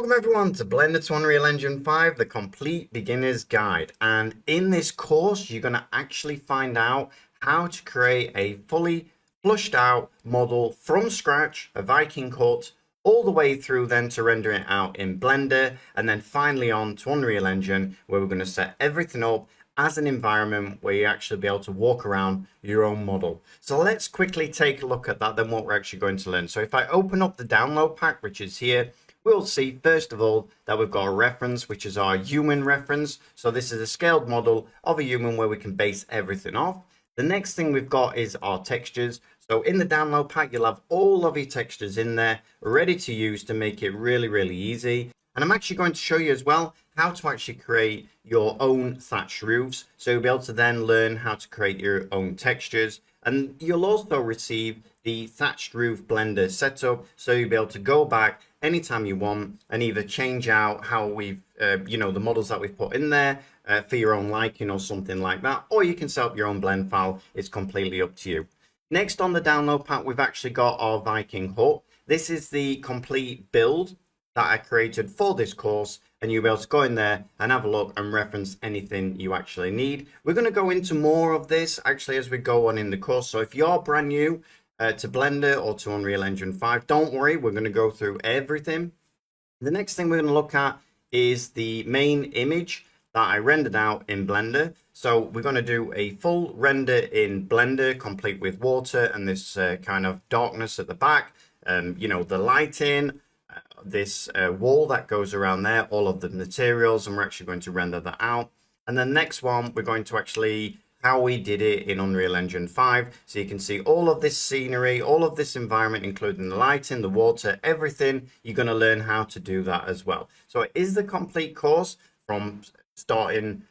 Welcome everyone to Blender to Unreal Engine 5, the complete beginner's guide. And in this course, you're going to actually find out how to create a fully flushed out model from scratch, a Viking hut, all the way through then to render it out in Blender, and then finally on to Unreal Engine, where we're going to set everything up as an environment where you actually be able to walk around your own model. So let's quickly take a look at that, then what we're actually going to learn. So if I open up the download pack, which is here, we'll see first of all that we've got a reference, which is our human reference. So this is a scaled model of a human where we can base everything off. The next thing we've got is our textures. So in the download pack, you'll have all of your textures in there ready to use to make it really, really easy. And I'm actually going to show you as well how to actually create your own thatched roofs. So you'll be able to then learn how to create your own textures. And you'll also receive the thatched roof Blender setup. So you'll be able to go back anytime you want and either change out how we've, the models that we've put in there for your own liking or something like that. Or you can set up your own blend file. It's completely up to you. Next on the download pack, we've actually got our Viking hut. This is the complete build that I created for this course, and you'll be able to go in there and have a look and reference anything you actually need. We're going to go into more of this actually as we go on in the course. So if you're brand new to Blender or to Unreal Engine 5, don't worry, we're going to go through everything. The next thing we're going to look at is the main image that I rendered out in Blender. So we're going to do a full render in Blender, complete with water and this kind of darkness at the back, the lighting, this wall that goes around there, all of the materials, and we're actually going to render that out. And the next one, we're going to actually how we did it in Unreal Engine 5. So you can see all of this scenery, all of this environment, including the lighting, the water, everything. You're going to learn how to do that as well. So it is the complete course from starting,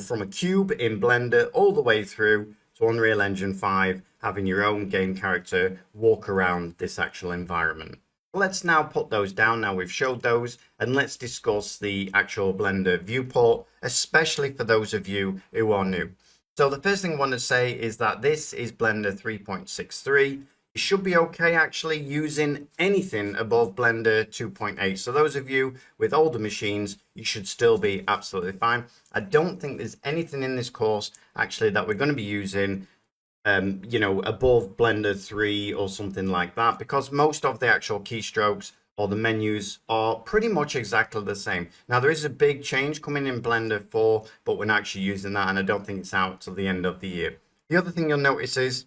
from a cube in Blender all the way through to Unreal Engine 5, having your own game character walk around this actual environment. Let's now put those down. Now we've showed those, and let's discuss the actual Blender viewport, especially for those of you who are new. So the first thing I want to say is that this is Blender 3.63. You should be okay actually using anything above Blender 2.8. So those of you with older machines, you should still be absolutely fine. I don't think there's anything in this course actually that we're going to be using above Blender 3 or something like that, because most of the actual keystrokes or the menus are pretty much exactly the same. Now there is a big change coming in Blender 4, but we're not actually using that, and I don't think it's out till the end of the year. The other thing you'll notice is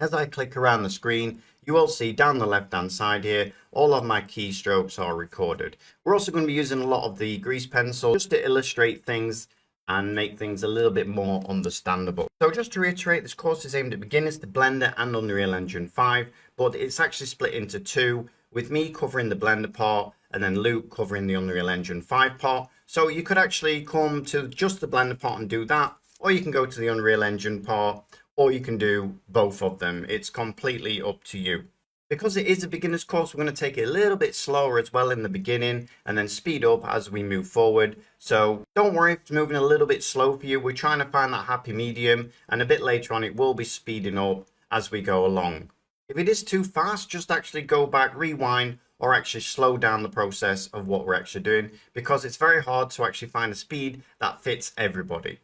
as I click around the screen, you will see down the left hand side here, all of my keystrokes are recorded. We're also going to be using a lot of the grease pencil just to illustrate things and make things a little bit more understandable. So just to reiterate, this course is aimed at beginners to Blender and Unreal Engine 5, but it's actually split into two, with me covering the Blender part and then Luke covering the Unreal Engine 5 part. So you could actually come to just the Blender part and do that, or you can go to the Unreal Engine part, or you can do both of them. It's completely up to you. Because it is a beginner's course, we're going to take it a little bit slower as well in the beginning and then speed up as we move forward. So don't worry if it's moving a little bit slow for you. We're trying to find that happy medium, and a bit later on it will be speeding up as we go along. If it is too fast, just actually go back, rewind, or actually slow down the process of what we're actually doing, because it's very hard to actually find a speed that fits everybody.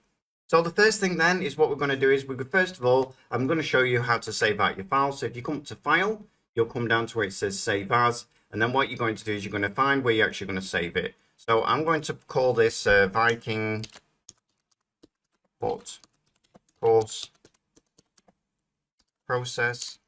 So the first thing then is what we're going to do is first of all, I'm going to show you how to save out your file. So if you come to File, you'll come down to where it says Save As, and then what you're going to do is you're going to find where you're actually going to save it. So I'm going to call this Viking hut course process,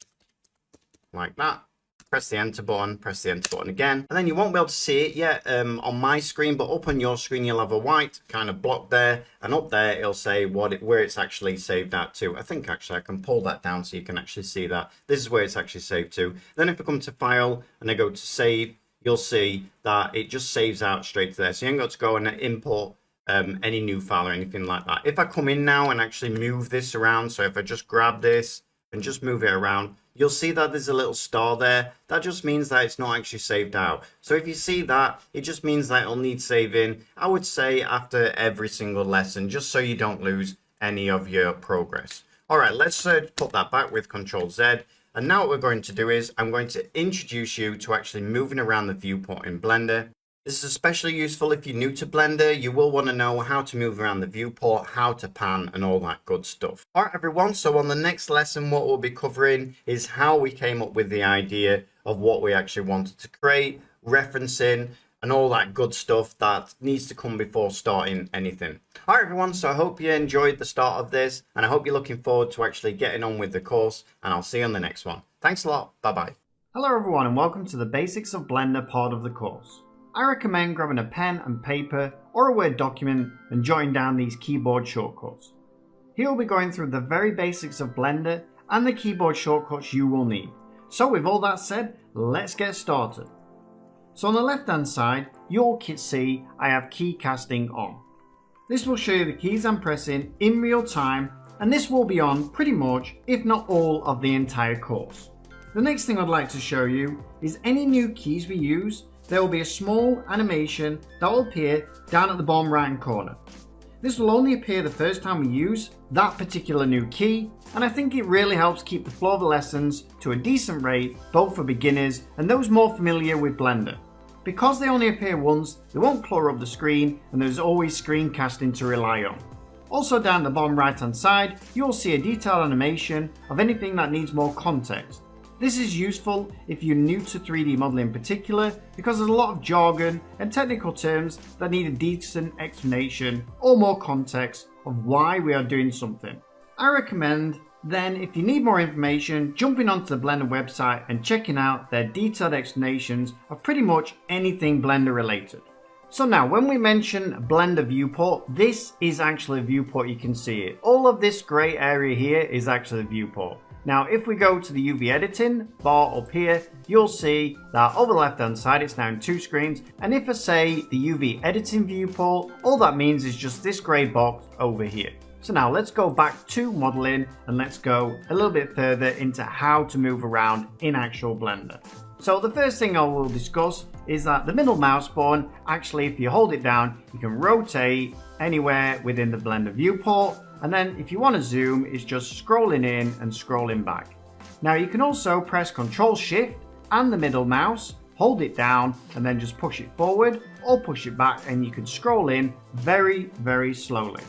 like that. Press the enter button, press the enter button again, and then you won't be able to see it yet on my screen, but up on your screen you'll have a white kind of block there, and up there it'll say where it's actually saved out to. I think actually I can pull that down so you can actually see that. This is where it's actually saved to. Then if I come to File and I go to Save, you'll see that it just saves out straight to there. So you ain't got to go and import any new file or anything like that. If I come in now and actually move this around, so if I just grab this and just move it around, you'll see that there's a little star there. That just means that it's not actually saved out. So if you see that, it just means that it'll need saving, I would say, after every single lesson, just so you don't lose any of your progress. All right, let's put that back with Control Z. And now what we're going to do is I'm going to introduce you to actually moving around the viewport in Blender. This is especially useful if you're new to Blender. You will want to know how to move around the viewport, how to pan, and all that good stuff. Alright everyone, so on the next lesson what we'll be covering is how we came up with the idea of what we actually wanted to create, referencing, and all that good stuff that needs to come before starting anything. Alright everyone, so I hope you enjoyed the start of this, and I hope you're looking forward to actually getting on with the course, and I'll see you on the next one. Thanks a lot, bye bye. Hello everyone and welcome to the Basics of Blender part of the course. I recommend grabbing a pen and paper or a Word document and jotting down these keyboard shortcuts. Here we'll be going through the very basics of Blender and the keyboard shortcuts you will need. So with all that said, let's get started. So on the left hand side, you'll see I have key casting on. This will show you the keys I'm pressing in real time, and this will be on pretty much, if not all, of the entire course. The next thing I'd like to show you is any new keys we use. There will be a small animation that will appear down at the bottom right hand corner. This will only appear the first time we use that particular new key, and I think it really helps keep the flow of the lessons to a decent rate, both for beginners and those more familiar with Blender. Because they only appear once, they won't clutter up the screen, and there's always screencasting to rely on. Also down the bottom right hand side, you'll see a detailed animation of anything that needs more context. This is useful if you're new to 3D modeling in particular, because there's a lot of jargon and technical terms that need a decent explanation or more context of why we are doing something. I recommend then, if you need more information, jumping onto the Blender website and checking out their detailed explanations of pretty much anything Blender related. So now, when we mention Blender viewport, this is actually a viewport, you can see it. All of this grey area here is actually the viewport. Now, if we go to the UV editing bar up here, you'll see that over the left hand side, it's now in two screens. And if I say the UV editing viewport, all that means is just this grey box over here. So now let's go back to modeling and let's go a little bit further into how to move around in actual Blender. So the first thing I will discuss is that the middle mouse button, actually if you hold it down, you can rotate anywhere within the Blender viewport. And then if you want to zoom, it's just scrolling in and scrolling back. Now you can also press Ctrl Shift and the middle mouse, hold it down and then just push it forward or push it back, and you can scroll in very, very slowly.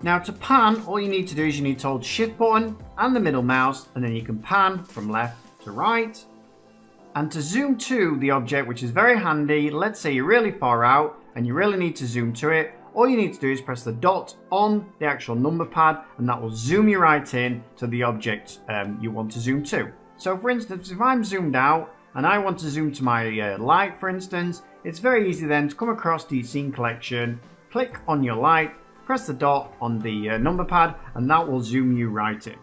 Now to pan, all you need to do is you need to hold Shift button and the middle mouse, and then you can pan from left to right. And to zoom to the object, which is very handy, let's say you're really far out and you really need to zoom to it, all you need to do is press the dot on the actual number pad, and that will zoom you right in to the object you want to zoom to. So for instance, if I'm zoomed out and I want to zoom to my light, for instance, it's very easy then to come across the scene collection, click on your light, press the dot on the number pad, and that will zoom you right in.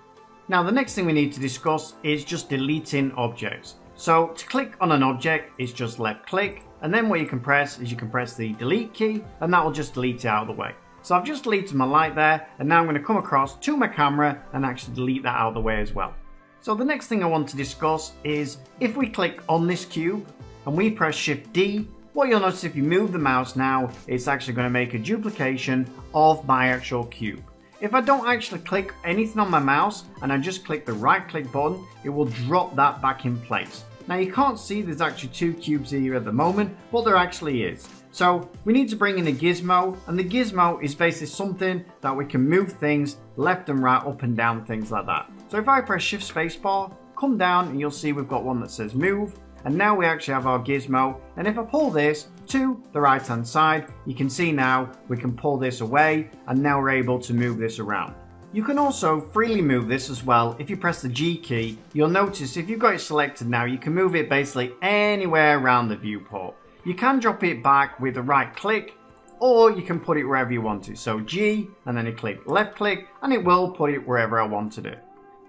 Now the next thing we need to discuss is just deleting objects. So to click on an object, it's just left click, and then what you can press is you can press the delete key, and that will just delete it out of the way. So I've just deleted my light there, and now I'm going to come across to my camera and actually delete that out of the way as well. So the next thing I want to discuss is if we click on this cube and we press Shift D, what you'll notice if you move the mouse now, it's actually going to make a duplication of my actual cube. If I don't actually click anything on my mouse and I just click the right click button, it will drop that back in place. Now you can't see there's actually two cubes here at the moment, but there actually is. So we need to bring in a gizmo, and the gizmo is basically something that we can move things left and right, up and down, things like that. So if I press Shift Spacebar, come down, and you'll see we've got one that says move, and now we actually have our gizmo. And if I pull this to the right hand side, you can see now we can pull this away, and now we're able to move this around. You can also freely move this as well. If you press the G key, you'll notice if you've got it selected now, you can move it basically anywhere around the viewport. You can drop it back with the right click, or you can put it wherever you want it. So G, and then you click left click, and it will put it wherever I wanted it.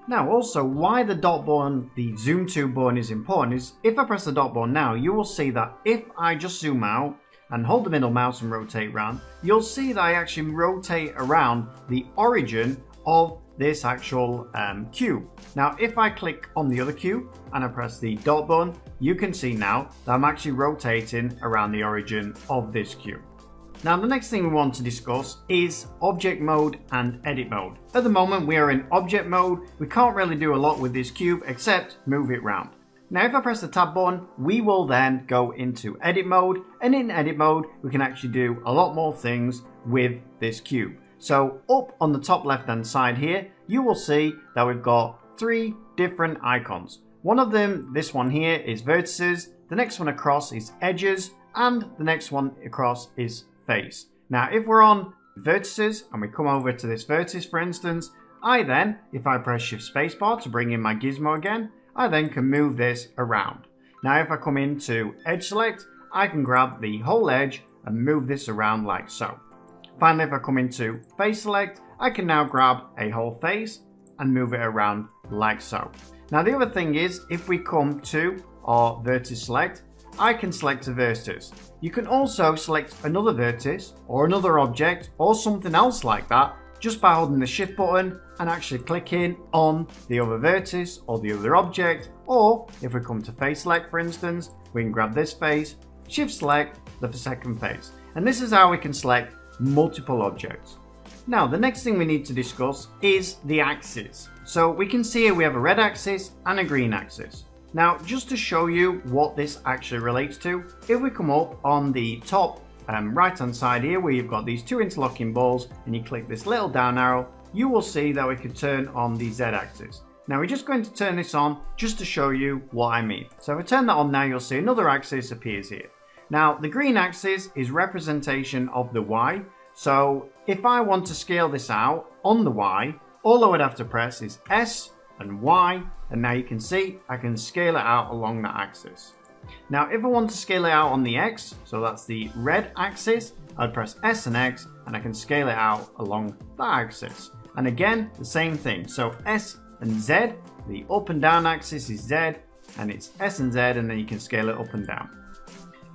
Now also, why the dot button, the zoom to button is important is if I press the dot button now, you will see that if I just zoom out and hold the middle mouse and rotate around, you'll see that I actually rotate around the origin of this actual cube. Now if I click on the other cube and I press the dot button, you can see now that I'm actually rotating around the origin of this cube. Now the next thing we want to discuss is object mode and edit mode. At the moment we are in object mode. We can't really do a lot with this cube except move it around. Now if I press the tab button, we will then go into edit mode, and in edit mode we can actually do a lot more things with this cube. So up on the top left hand side here, you will see that we've got 3 different icons. One of them, this one here, is vertices, the next one across is edges, and the next one across is face. Now if we're on vertices and we come over to this vertex for instance, I then, if I press shift spacebar to bring in my gizmo again, I then can move this around. Now if I come into edge select, I can grab the whole edge and move this around like so. Finally, if I come into face select, I can now grab a whole face and move it around like so. Now the other thing is, if we come to our vertex select, I can select a vertex. You can also select another vertex or another object or something else like that just by holding the shift button and actually clicking on the other vertex or the other object, or if we come to face select for instance, we can grab this face, shift select the second face, and this is how we can select multiple objects. Now the next thing we need to discuss is the axis. So we can see here we have a red axis and a green axis. Now just to show you what this actually relates to, if we come up on the top right hand side here where you've got these 2 interlocking balls and you click this little down arrow, you will see that we can turn on the Z axis. Now we're just going to turn this on just to show you what I mean. So if I turn that on now, you'll see another axis appears here. Now the green axis is representation of the Y. So if I want to scale this out on the Y, all I would have to press is S and Y, and now you can see I can scale it out along that axis. Now if I want to scale it out on the X, so that's the red axis, I'd press S and X and I can scale it out along that axis. And again, the same thing. So S and Z, the up and down axis is Z, and it's S and Z, and then you can scale it up and down.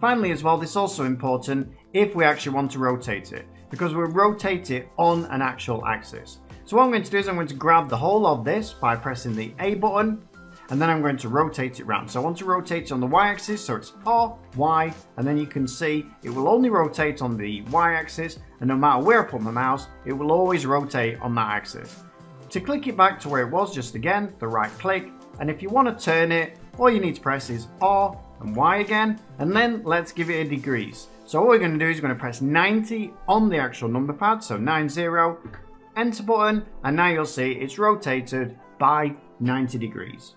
Finally as well, this is also important if we actually want to rotate it, because we'll rotate it on an actual axis. So what I'm going to do is I'm going to grab the whole of this by pressing the A button, and then I'm going to rotate it around. So I want to rotate it on the Y axis, so it's R, Y, and then you can see it will only rotate on the Y axis, and no matter where I put my mouse, it will always rotate on that axis. To click it back to where it was, just again, the right click, and if you want to turn it, all you need to press is R and Y again, and then let's give it a degrees. So what we're going to do is we're going to press 90 on the actual number pad, so 90, enter button, and now you'll see it's rotated by 90 degrees.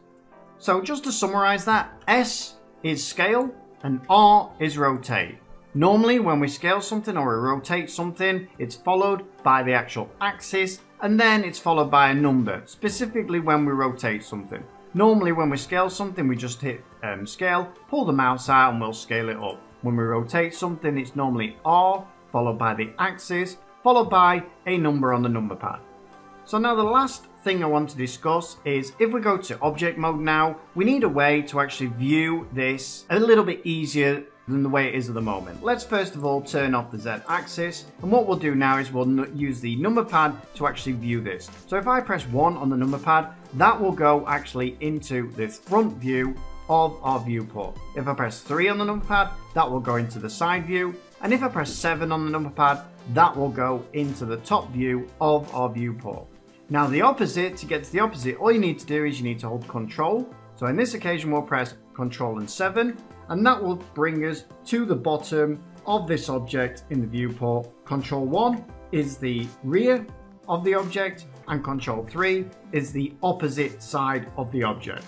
So just to summarize that, S is scale and R is rotate. Normally when we scale something or we rotate something, it's followed by the actual axis and then it's followed by a number, specifically when we rotate something. Normally when we scale something, we just hit scale, pull the mouse out and we'll scale it up. When we rotate something, it's normally R followed by the axis, followed by a number on the number pad. So now the last thing I want to discuss is if we go to object mode now, we need a way to actually view this a little bit easier than the way it is at the moment. Let's first of all turn off the Z axis, and what we'll do now is we'll use the number pad to actually view this. So if I press 1 on the number pad, that will go actually into this front view of our viewport. If I press 3 on the number pad, that will go into the side view, and if I press 7 on the number pad, that will go into the top view of our viewport. Now the opposite, to get to the opposite, all you need to do is you need to hold Control. So in this occasion we'll press Control and 7, and that will bring us to the bottom of this object in the viewport. Control 1 is the rear of the object, and Control 3 is the opposite side of the object.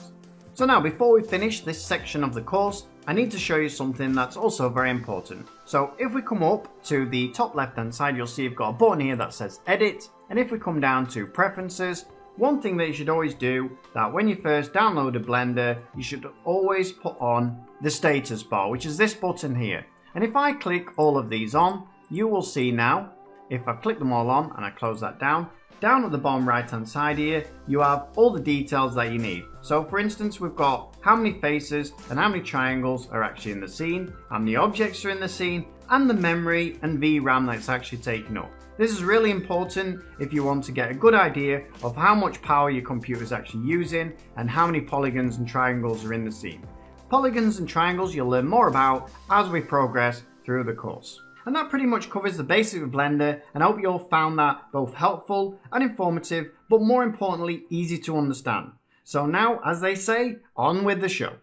So now before we finish this section of the course, I need to show you something that's also very important. So if we come up to the top left hand side, you'll see you've got a button here that says Edit, and if we come down to Preferences, one thing that you should always do, that when you first download a Blender, you should always put on the status bar, which is this button here. And if I click all of these on, you will see now, if I click them all on and I close that down at the bottom right hand side here, you have all the details that you need. So for instance, we've got how many faces and how many triangles are actually in the scene, how many objects are in the scene, and the memory and VRAM that's actually taken up. This is really important if you want to get a good idea of how much power your computer is actually using and how many polygons and triangles are in the scene. Polygons and triangles you'll learn more about as we progress through the course. And that pretty much covers the basics of Blender, and I hope you all found that both helpful and informative, but more importantly, easy to understand. So now, as they say, on with the show.